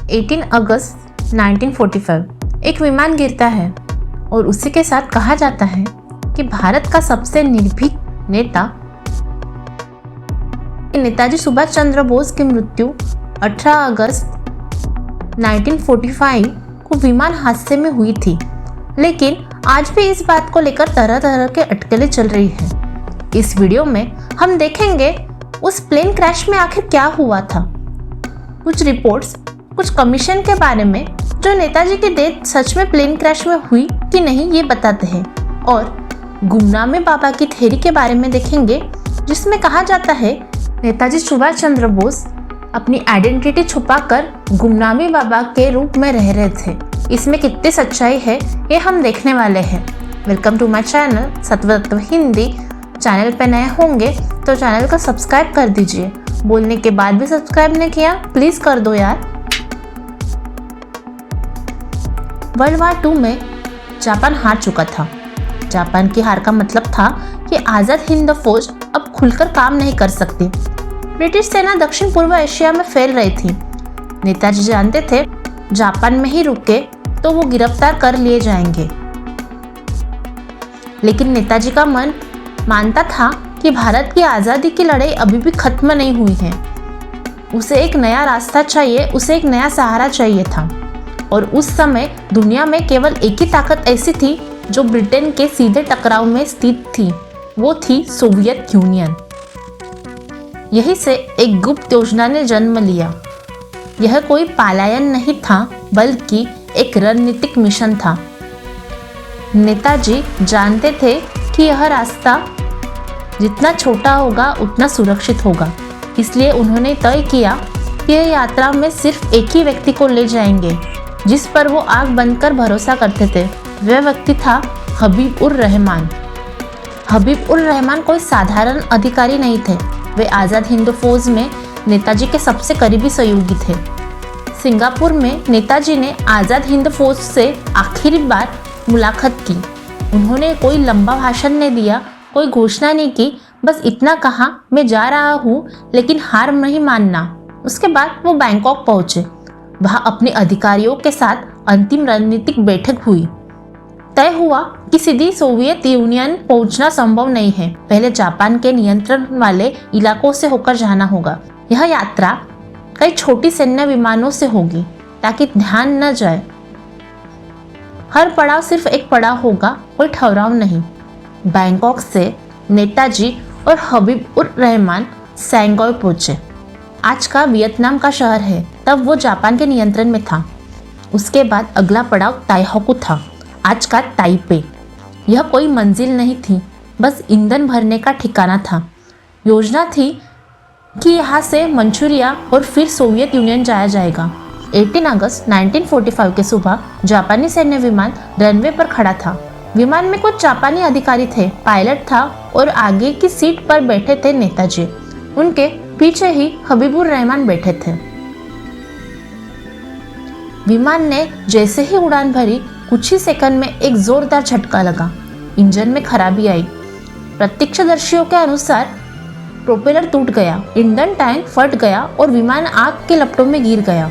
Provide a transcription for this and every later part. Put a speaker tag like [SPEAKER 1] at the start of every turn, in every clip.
[SPEAKER 1] 18 अगस्त 1945 एक विमान गिरता है और उसी के साथ कहा जाता है कि भारत का सबसे निर्भीक नेता नेताजी सुभाष चंद्र बोस की मृत्यु 18 अगस्त 1945 को विमान हादसे में हुई थी। लेकिन आज भी इस बात को लेकर तरह तरह के अटकलें चल रही हैं। इस वीडियो में हम देखेंगे उस प्लेन क्रैश में आखिर क्या हुआ था, कुछ रिपोर्ट्स, कुछ कमीशन के बारे में जो नेताजी की डेथ सच में प्लेन क्रैश में हुई कि नहीं ये बताते हैं, और गुमनामी बाबा की थ्योरी के बारे में देखेंगे जिसमें कहा जाता है नेताजी सुभाष चंद्र बोस अपनी आइडेंटिटी छुपाकर गुमनामी बाबा के रूप में रह रहे थे। इसमें कितनी सच्चाई है ये हम देखने वाले हैं। Welcome to my channel Satvatatva Hindi. Channel पे नए होंगे तो चैनल को सब्सक्राइब कर दीजिए। बोलने के बाद भी सब्सक्राइब नहीं किया प्लीज कर दो यार। वर्ल्ड वार 2 में जापान हार चुका था। जापान की हार का मतलब था कि आज़ाद हिंद फौज अब खुलकर काम नहीं कर सकती। ब्रिटिश सेना दक्षिण पूर्व एशिया में फैल रही थी। नेताजी जानते थे जापान में ही रुके तो वो गिरफ्तार कर लिए जाएंगे, लेकिन नेताजी का मन मानता था कि भारत की आज़ादी की लड़ाई अभी भी खत्म नहीं हुई है। उसे एक नया रास्ता चाहिए, उसे एक नया सहारा चाहिए था। और उस समय दुनिया में केवल एक ही ताकत ऐसी थी जो ब्रिटेन के सीधे टकराव में स्थित थी, वो थी सोवियत यूनियन। यही से एक गुप्त योजना ने जन्म लिया। यह कोई पलायन नहीं था बल्कि एक रणनीतिक मिशन था। नेताजी जानते थे कि यह रास्ता जितना छोटा होगा उतना सुरक्षित होगा, इसलिए उन्होंने तय किया कि यह यात्रा में सिर्फ एक ही व्यक्ति को ले जाएंगे जिस पर वो आंख बंद कर भरोसा करते थे। वह व्यक्ति था हबीब उर रहमान। हबीब उर रहमान कोई साधारण अधिकारी नहीं थे। वे आज़ाद हिंद फौज में नेताजी के सबसे करीबी सहयोगी थे। सिंगापुर में नेताजी ने आज़ाद हिंद फौज से आखिरी बार मुलाकात की। उन्होंने कोई लंबा भाषण नहीं दिया, कोई घोषणा नहीं की, बस इतना कहा, मैं जा रहा हूँ लेकिन हार नहीं मानना। उसके बाद वो बैंकॉक पहुँचे। वहाँ अपने अधिकारियों के साथ अंतिम रणनीतिक बैठक हुई। तय हुआ कि सीधी सोवियत यूनियन पहुंचना संभव नहीं है, पहले जापान के नियंत्रण वाले इलाकों से होकर जाना होगा। यह यात्रा कई छोटी सैन्य विमानों से होगी ताकि ध्यान न जाए। हर पड़ाव सिर्फ एक पड़ाव होगा, कोई ठहराव नहीं। बैंकॉक से नेताजी और हबीब उर रहमान सैंगॉय पहुंचे। आज का वियतनाम का शहर है, तब वो जापान के नियंत्रण में था। उसके बाद अगला पड़ाव ताइहोकू था, आज का ताइपे। यह कोई मंजिल नहीं थी, बस ईंधन भरने का ठिकाना था। योजना थी कि यहाँ से मंचूरिया और फिर सोवियत यूनियन जाया जाएगा। 18 अगस्त 1945 के सुबह जापानी सैन्य विमान रनवे पर खड़ा था। विमान में कुछ जापानी अधिकारी थे, पायलट था और आगे की सीट पर बैठे थे नेताजी। उनके पीछे ही हबीबुर रहमान बैठे थे। विमान ने जैसे ही उड़ान भरी कुछ ही सेकंड में एक जोरदार झटका लगा। इंजन में खराबी आई। प्रत्यक्षदर्शियों के अनुसार प्रोपेलर टूट गया, ईंधन टैंक फट गया और विमान आग के लपटों में गिर गया।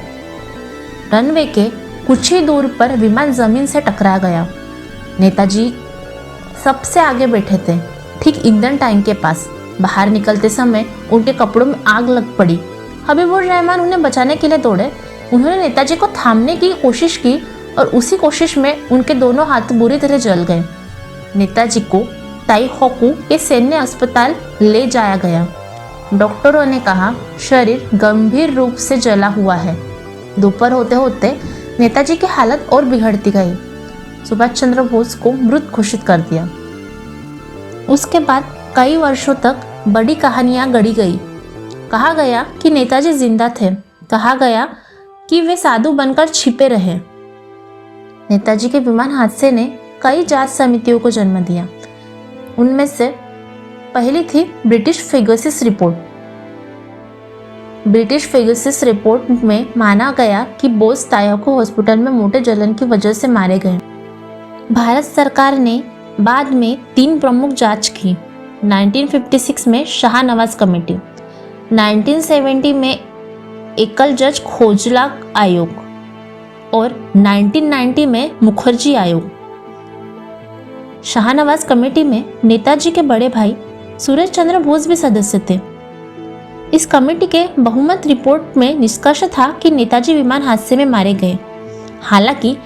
[SPEAKER 1] रनवे के कुछ ही दूर पर विमान जमीन से टकरा गया। नेताजी सबसे आगे बैठे थे, ठीक ईंधन टैंक के पास। बाहर निकलते समय उनके कपड़ों में आग लग पड़ी। हबीबुर रहमान उन्हें बचाने के लिए दौड़े। उन्होंने नेताजी को थामने की कोशिश की और उसी कोशिश में उनके दोनों हाथ बुरी तरह जल गए। नेताजी को ताइहोकू के सैन्य अस्पताल ले जाया गया। डॉक्टरों ने कहा शरीर गंभीर रूप से जला हुआ है। दोपहर होते होते नेताजी की हालत और बिगड़ती गई। सुभाष चंद्र बोस को मृत घोषित कर दिया। उसके बाद कई वर्षों तक बड़ी कहानियां गढ़ी गई। कहा गया कि नेताजी जिंदा थे, कहा गया कि वे साधु बनकर छिपे रहे। नेताजी के विमान हादसे ने कई जांच समितियों को जन्म दिया। उनमें से पहली थी British Pegasus report. British Pegasus report में माना गया कि बोस ताइहोकू हॉस्पिटल में मोटे जलन की वजह से मारे गए। भारत सरकार ने बाद में 3 प्रमुख जांच की। 1956 में शाहनवाज कमेटी, 1970 में एकल जज खोजला आयोग, और 1990 में मुखर्जी आयोग। शाहनवाज कमेटी में नेताजी के बड़े भाई सूरज चंद्र बोस भी सदस्य थे। इस कमेटी के बहुमत रिपोर्ट में निष्कर्ष था कि नेताजी विमान हादसे में मारे गए। हालांकि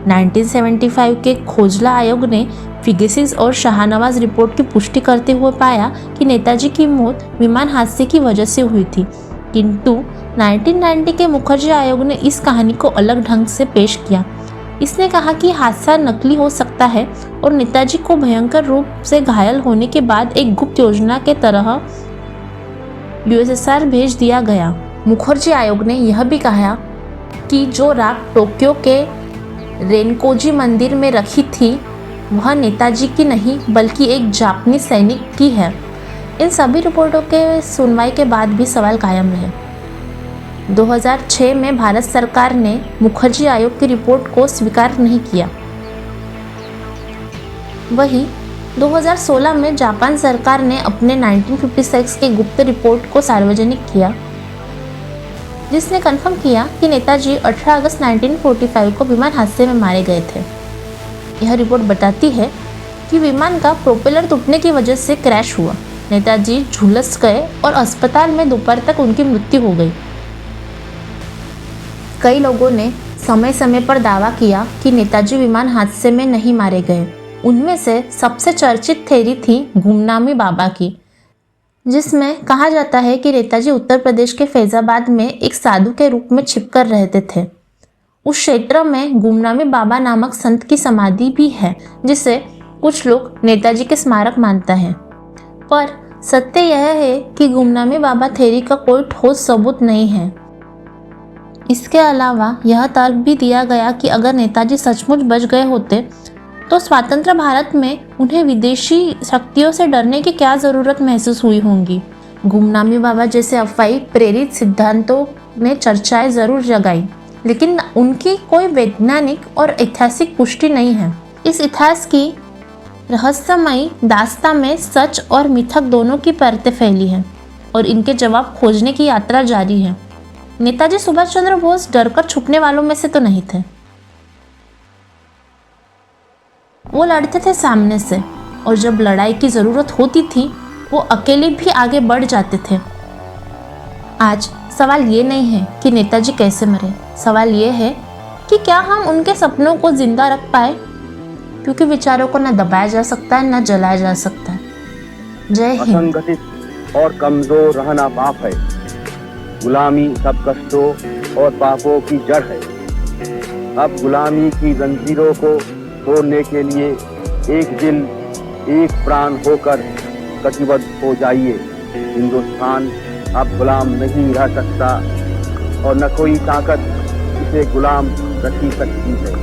[SPEAKER 1] 1975 के खोजला आयोग ने फिगेसिस और शाहनवाज रिपोर्ट की पुष्टि करते हुए पाया कि नेताजी की मौत विमान हादसे की वजह से हुई थी, किंतु 1990 के मुखर्जी आयोग ने इस कहानी को अलग ढंग से पेश किया। इसने कहा कि हादसा नकली हो सकता है और नेताजी को भयंकर रूप से घायल होने के बाद एक गुप्त योजना के तरह यूएसएसआर भेज दिया गया। मुखर्जी आयोग ने यह भी कहा कि जो राख टोक्यो के रेनकोजी मंदिर में रखी थी वह नेताजी की नहीं बल्कि एक जापानी सैनिक की है। इन सभी रिपोर्टों के सुनवाई के बाद भी सवाल कायम रहे। 2006 में भारत सरकार ने मुखर्जी आयोग की रिपोर्ट को स्वीकार नहीं किया। वहीं 2016 में जापान सरकार ने अपने 1956 के गुप्त रिपोर्ट को सार्वजनिक किया, जिसने कन्फर्म किया कि नेताजी 18 अगस्त 1945 को विमान हादसे में मारे गए थे। यह रिपोर्ट बताती है कि विमान का प्रोपेलर टूटने की वजह से क्रैश हुआ। नेताजी झुलस गए और अस्पताल में दोपहर तक उनकी मृत्यु हो गई। कई लोगों ने समय समय पर दावा किया कि नेताजी विमान हादसे में नहीं मारे गए। उनमें से सबसे चर्चित थ्योरी थी गुमनामी बाबा की, जिसमें कहा जाता है कि नेताजी उत्तर प्रदेश के फैजाबाद में एक साधु के रूप में छिपकर रहते थे। उस क्षेत्र में गुमनामी बाबा नामक संत की समाधि भी है, जिसे कुछ लोग नेताजी के स्मारक मानता है। पर सत्य यह है कि गुमनामी बाबा थ्योरी का कोई ठोस सबूत नहीं है। इसके अलावा यह तर्क भी दिया गया कि अगर नेताजी सचमुच बच गए होते तो स्वतंत्र भारत में उन्हें विदेशी शक्तियों से डरने की क्या जरूरत महसूस हुई होंगी। गुमनामी बाबा जैसे अफवाही प्रेरित सिद्धांतों ने चर्चाएं जरूर जगाई, लेकिन उनकी कोई वैज्ञानिक और ऐतिहासिक पुष्टि नहीं है। इस इतिहास की रहस्यमयी दास्तां में सच और मिथक दोनों की परतें फैली हैं और इनके जवाब खोजने की यात्रा जारी है। नेताजी सुभाष चंद्र बोस डरकर छुपने वालों में से तो नहीं थे। वो लड़ते थे सामने से, और जब लड़ाई की जरूरत होती थी वो अकेले भी आगे बढ़ जाते थे। आज सवाल ये नहीं है कि नेताजी कैसे मरे, सवाल ये है कि क्या हम उनके सपनों को जिंदा रख पाए, क्योंकि विचारों को न दबाया जा सकता है न जलाया जा सकता है। जय हिंद।
[SPEAKER 2] असंगठित और कमजोर रहना पाप है। गुलामी सब कष्टों और पापों की जड़ है। अब गुलामी की जंजीरों को तोड़ने के लिए एक दिल एक प्राण होकर कटिबद्ध हो जाइए। हिंदुस्तान अब गुलाम नहीं रह सकता और न कोई ताकत इसे गुलाम रख सकती है।